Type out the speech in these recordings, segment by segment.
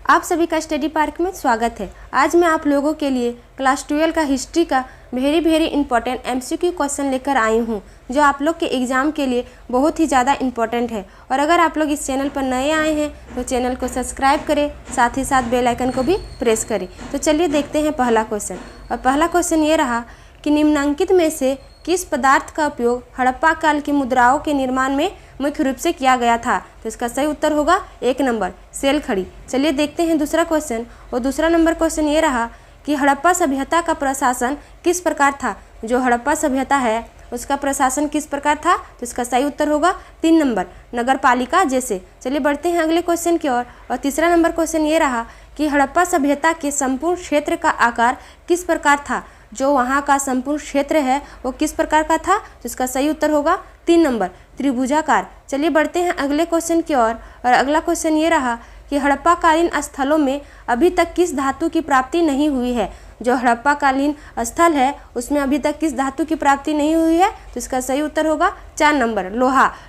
आप सभी का स्टडी पार्क में स्वागत है। आज मैं आप लोगों के लिए क्लास 12 का हिस्ट्री का वेरी इंपॉर्टेंट एमसीक्यू क्वेश्चन लेकर आई हूँ, जो आप लोग के एग्ज़ाम के लिए बहुत ही ज़्यादा इम्पॉर्टेंट है। और अगर आप लोग इस चैनल पर नए आए हैं तो चैनल को सब्सक्राइब करें, साथ ही साथ बेल आइकन को भी प्रेस करें। तो चलिए देखते हैं पहला क्वेश्चन। और पहला क्वेश्चन ये रहा कि निम्नलिखित में से किस पदार्थ का उपयोग हड़प्पा काल की मुद्राओं के निर्माण में मुख्य रूप से किया गया था। तो इसका सही उत्तर होगा 1 नंबर सेल खड़ी। चलिए देखते हैं दूसरा क्वेश्चन। और दूसरा नंबर क्वेश्चन ये रहा कि हड़प्पा सभ्यता का प्रशासन किस प्रकार था। जो हड़प्पा सभ्यता है उसका प्रशासन किस प्रकार था। तो इसका सही उत्तर होगा 3 नंबर नगर पालिका जैसे। चलिए बढ़ते हैं अगले क्वेश्चन की ओर। और तीसरा नंबर क्वेश्चन ये रहा कि हड़प्पा सभ्यता के संपूर्ण क्षेत्र का आकार किस प्रकार था। जो वहाँ का संपूर्ण क्षेत्र है वो किस प्रकार का था। तो इसका सही उत्तर होगा 3 नंबर त्रिभुजाकार। चलिए बढ़ते हैं अगले क्वेश्चन की ओर। और अगला क्वेश्चन ये रहा कि हड़प्पा कालीन स्थलों में अभी तक किस धातु की प्राप्ति नहीं हुई है। जो हड़प्पा कालीन स्थल है उसमें अभी तक किस धातु की प्राप्ति नहीं हुई है। तो इसका सही उत्तर होगा 4 नंबर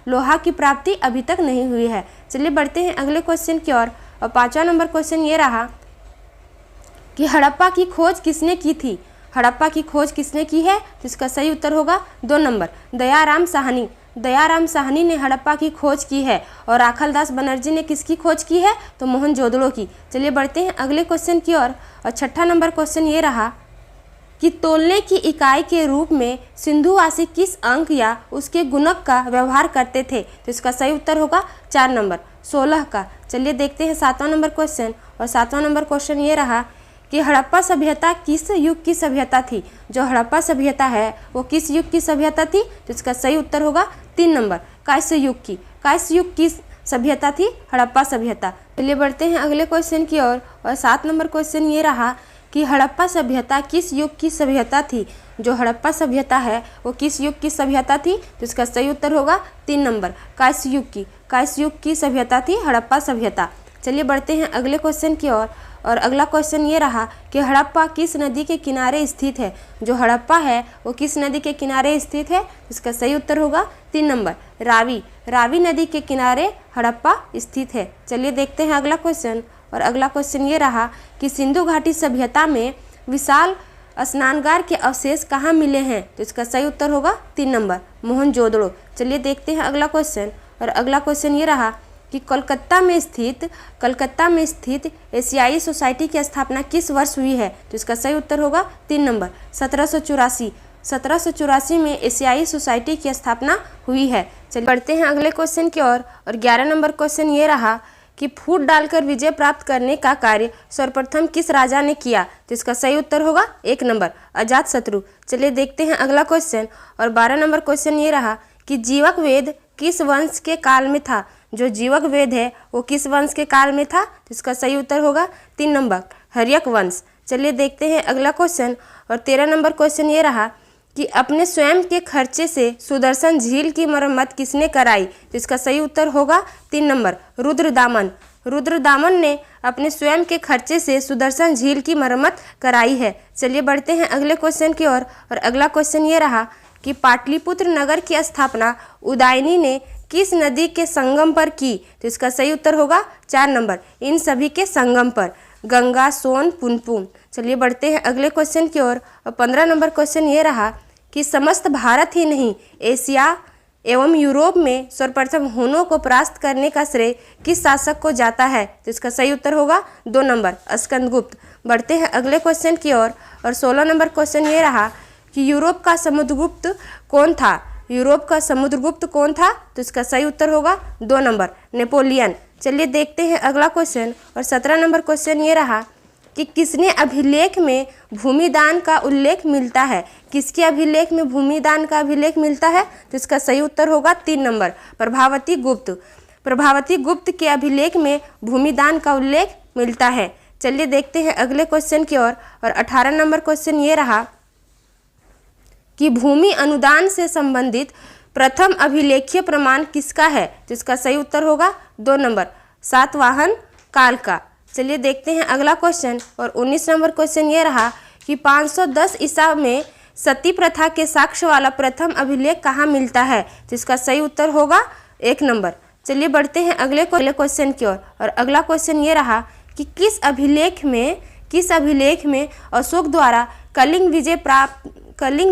लोहा की प्राप्ति अभी तक नहीं हुई है। चलिए बढ़ते हैं अगले क्वेश्चन की ओर। और 5वां नंबर क्वेश्चन ये रहा कि हड़प्पा की खोज किसने की थी। हड़प्पा की खोज किसने की है। तो इसका सही उत्तर होगा 2 नंबर दयाराम साहनी ने हड़प्पा की खोज की है। और राखलदास बनर्जी ने किसकी खोज की है। तो मोहनजोदड़ो की। चलिए बढ़ते हैं अगले क्वेश्चन की ओर। और 6वां नंबर क्वेश्चन ये रहा कि तोलने की इकाई के रूप में सिंधुवासी किस अंक या उसके गुणक का व्यवहार करते थे। तो इसका सही उत्तर होगा 4 नंबर 16 का। चलिए देखते हैं 7वां नंबर क्वेश्चन। और 7वां नंबर क्वेश्चन ये रहा कि हड़प्पा सभ्यता किस युग की सभ्यता थी। जो हड़प्पा सभ्यता है वो किस युग की सभ्यता थी। तो इसका सही उत्तर होगा 3 नंबर कांस्य युग की सभ्यता थी हड़प्पा सभ्यता। चलिए बढ़ते हैं अगले क्वेश्चन की ओर। और 7 नंबर क्वेश्चन ये रहा कि हड़प्पा सभ्यता किस युग की सभ्यता थी। जो हड़प्पा सभ्यता है वो किस युग की सभ्यता थी। तो इसका सही उत्तर होगा 3 नंबर कांस्य युग की सभ्यता थी हड़प्पा सभ्यता। चलिए बढ़ते हैं अगले क्वेश्चन की ओर। और अगला क्वेश्चन ये रहा कि हड़प्पा किस नदी के किनारे स्थित है। जो हड़प्पा है वो किस नदी के किनारे स्थित है। इसका सही उत्तर होगा 3 नंबर रावी नदी के किनारे हड़प्पा स्थित है। चलिए देखते हैं अगला क्वेश्चन। और अगला क्वेश्चन ये रहा कि सिंधु घाटी सभ्यता में विशाल स्नानगार के अवशेष कहाँ मिले हैं। तो इसका सही उत्तर होगा 3 नंबर मोहनजोदड़ो। चलिए देखते हैं अगला क्वेश्चन। और अगला क्वेश्चन ये रहा कि कलकत्ता में स्थित एशियाई सोसाइटी की स्थापना किस वर्ष हुई है। तो इसका सही उत्तर होगा 3 नंबर 1784 में एशियाई सोसाइटी की स्थापना हुई है। चलिए बढ़ते हैं अगले क्वेश्चन की ओर। और 11 नंबर क्वेश्चन ये रहा कि फूट डालकर विजय प्राप्त करने का कार्य सर्वप्रथम किस राजा ने किया। तो इसका सही उत्तर होगा 1 नंबर अजातशत्रु। चलिए देखते हैं अगला क्वेश्चन। और 12 नंबर क्वेश्चन ये रहा कि जीवक वेद किस वंश के काल में था। जो जीवक वेद है वो किस वंश के काल में था। तो इसका सही उत्तर होगा 3 नंबर हर्यक वंश। चलिए देखते हैं अगला क्वेश्चन। और 13 नंबर क्वेश्चन ये रहा कि अपने स्वयं के खर्चे से सुदर्शन झील की मरम्मत किसने कराई। तो इसका सही उत्तर होगा 3 नंबर रुद्रदामन ने अपने स्वयं के खर्चे से सुदर्शन झील की मरम्मत कराई है। चलिए बढ़ते हैं अगले क्वेश्चन की ओर। और अगला क्वेश्चन ये रहा कि पाटलिपुत्र नगर की स्थापना उदयनी ने किस नदी के संगम पर की। तो इसका सही उत्तर होगा 4 नंबर इन सभी के संगम पर गंगा सोन पुनपुन। चलिए बढ़ते हैं अगले क्वेश्चन की ओर। और 15 नंबर क्वेश्चन ये रहा कि समस्त भारत ही नहीं एशिया एवं यूरोप में सर्वप्रथम हुनों को परास्त करने का श्रेय किस शासक को जाता है। तो इसका सही उत्तर होगा 2 नंबर स्कंदगुप्त। बढ़ते हैं अगले क्वेश्चन की ओर। और 16 नंबर क्वेश्चन ये रहा कि यूरोप का समुद्रगुप्त कौन था। तो इसका सही उत्तर होगा 2 नंबर नेपोलियन। चलिए देखते हैं अगला क्वेश्चन। और 17 नंबर क्वेश्चन ये रहा कि किसने अभिलेख में भूमिदान का उल्लेख मिलता है। किसके अभिलेख में भूमिदान का अभिलेख मिलता है। तो इसका सही उत्तर होगा 3 नंबर प्रभावती गुप्त के अभिलेख में भूमिदान का उल्लेख मिलता है। चलिए देखते हैं अगले क्वेश्चन की ओर। और 18 नंबर क्वेश्चन ये रहा कि भूमि अनुदान से संबंधित प्रथम अभिलेखीय प्रमाण किसका है। तो इसका सही उत्तर होगा 2 नंबर सातवाहन काल का। चलिए देखते हैं अगला क्वेश्चन। और 19 नंबर क्वेश्चन ये रहा कि 510 ईसा में सती प्रथा के साक्ष्य वाला प्रथम अभिलेख कहाँ मिलता है। तो इसका सही उत्तर होगा 1 नंबर चलिए बढ़ते हैं अगले क्वेश्चन की ओर। और अगला क्वेश्चन ये रहा कि किस अभिलेख में अशोक द्वारा कलिंग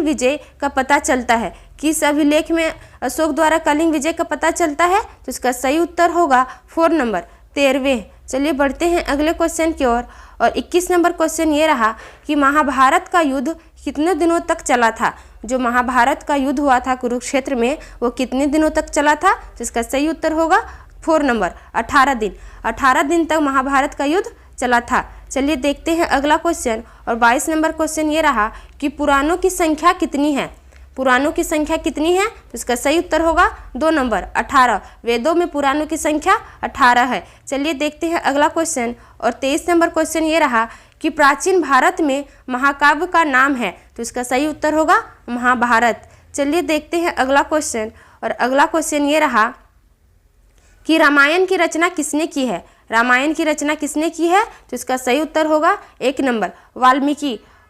विजय का पता चलता है। किस अभिलेख में अशोक द्वारा कलिंग विजय का पता चलता है? तो इसका सही उत्तर होगा 4 नंबर 13वें। चलिए बढ़ते हैं अगले क्वेश्चन की ओर। और 21 नंबर क्वेश्चन ये रहा कि महाभारत का युद्ध कितने दिनों तक चला था। जो महाभारत का युद्ध हुआ था कुरुक्षेत्र में, वो कितने दिनों तक चला था? तो इसका सही उत्तर होगा 4 नंबर 18 दिन। 18 दिन तक महाभारत का युद्ध चला था। चलिए देखते हैं अगला क्वेश्चन। और 22 नंबर क्वेश्चन ये रहा कि पुराणों की संख्या कितनी है। पुराणों की संख्या कितनी है? तो इसका सही उत्तर होगा 2 नंबर 18। वेदों में पुराणों की संख्या 18 है। चलिए देखते हैं अगला क्वेश्चन। और 23 नंबर क्वेश्चन ये रहा कि प्राचीन भारत में महाकाव्य का नाम है। तो इसका सही उत्तर होगा महाभारत। चलिए देखते हैं अगला क्वेश्चन। और अगला क्वेश्चन ये रहा कि रामायण की रचना किसने की है। रामायण की रचना किसने की है? तो इसका सही उत्तर होगा 1 नंबर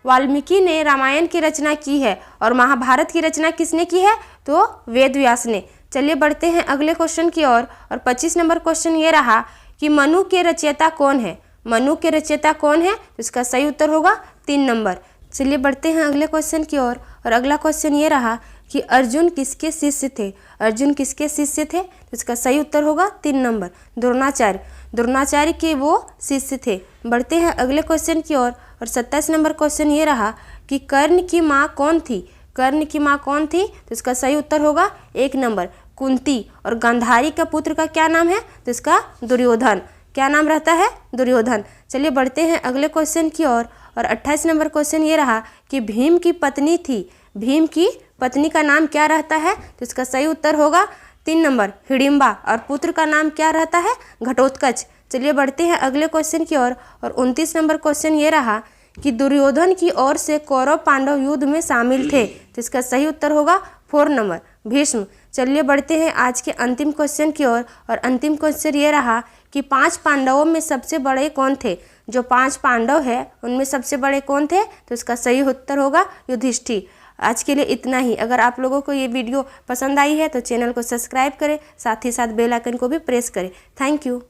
वाल्मीकि ने रामायण की रचना की है। और महाभारत की रचना किसने की है? तो वेद व्यास ने। चलिए बढ़ते हैं अगले क्वेश्चन की ओर। और 25 नंबर क्वेश्चन ये रहा कि मनु के रचयिता कौन है। मनु के रचयिता कौन है? तो इसका सही उत्तर होगा 3 नंबर। चलिए बढ़ते हैं अगले क्वेश्चन की ओर। और अगला क्वेश्चन ये रहा कि अर्जुन किसके शिष्य थे। अर्जुन किसके शिष्य थे? तो इसका सही उत्तर होगा 3 नंबर द्रोणाचार्य के वो शिष्य थे। बढ़ते हैं अगले क्वेश्चन की ओर। और 27 नंबर क्वेश्चन ये रहा कि कर्ण की माँ कौन थी। कर्ण की माँ कौन थी? तो इसका सही उत्तर होगा 1 नंबर कुंती। और गांधारी का पुत्र का क्या नाम है? तो इसका दुर्योधन। क्या नाम रहता है? दुर्योधन। चलिए बढ़ते हैं अगले क्वेश्चन की ओर। और 28 नंबर क्वेश्चन ये रहा कि भीम की पत्नी थी। भीम की पत्नी का नाम क्या रहता है? तो इसका सही उत्तर होगा 3 नंबर हिडिंबा। और पुत्र का नाम क्या रहता है? घटोत्कच। चलिए बढ़ते हैं अगले क्वेश्चन की ओर। और 29 नंबर क्वेश्चन ये रहा कि दुर्योधन की ओर से कौरव पांडव युद्ध में शामिल थे। तो इसका सही उत्तर होगा 4 नंबर भीष्म। चलिए बढ़ते हैं आज के अंतिम क्वेश्चन की ओर। और अंतिम क्वेश्चन ये रहा कि 5 पांडवों में सबसे बड़े कौन थे। जो 5 पांडव है उनमें सबसे बड़े कौन थे? तो इसका सही उत्तर होगा युधिष्ठिर। आज के लिए इतना ही। अगर आप लोगों को ये वीडियो पसंद आई है तो चैनल को सब्सक्राइब करें, साथ ही साथ बेल आइकन को भी प्रेस करें। Thank you.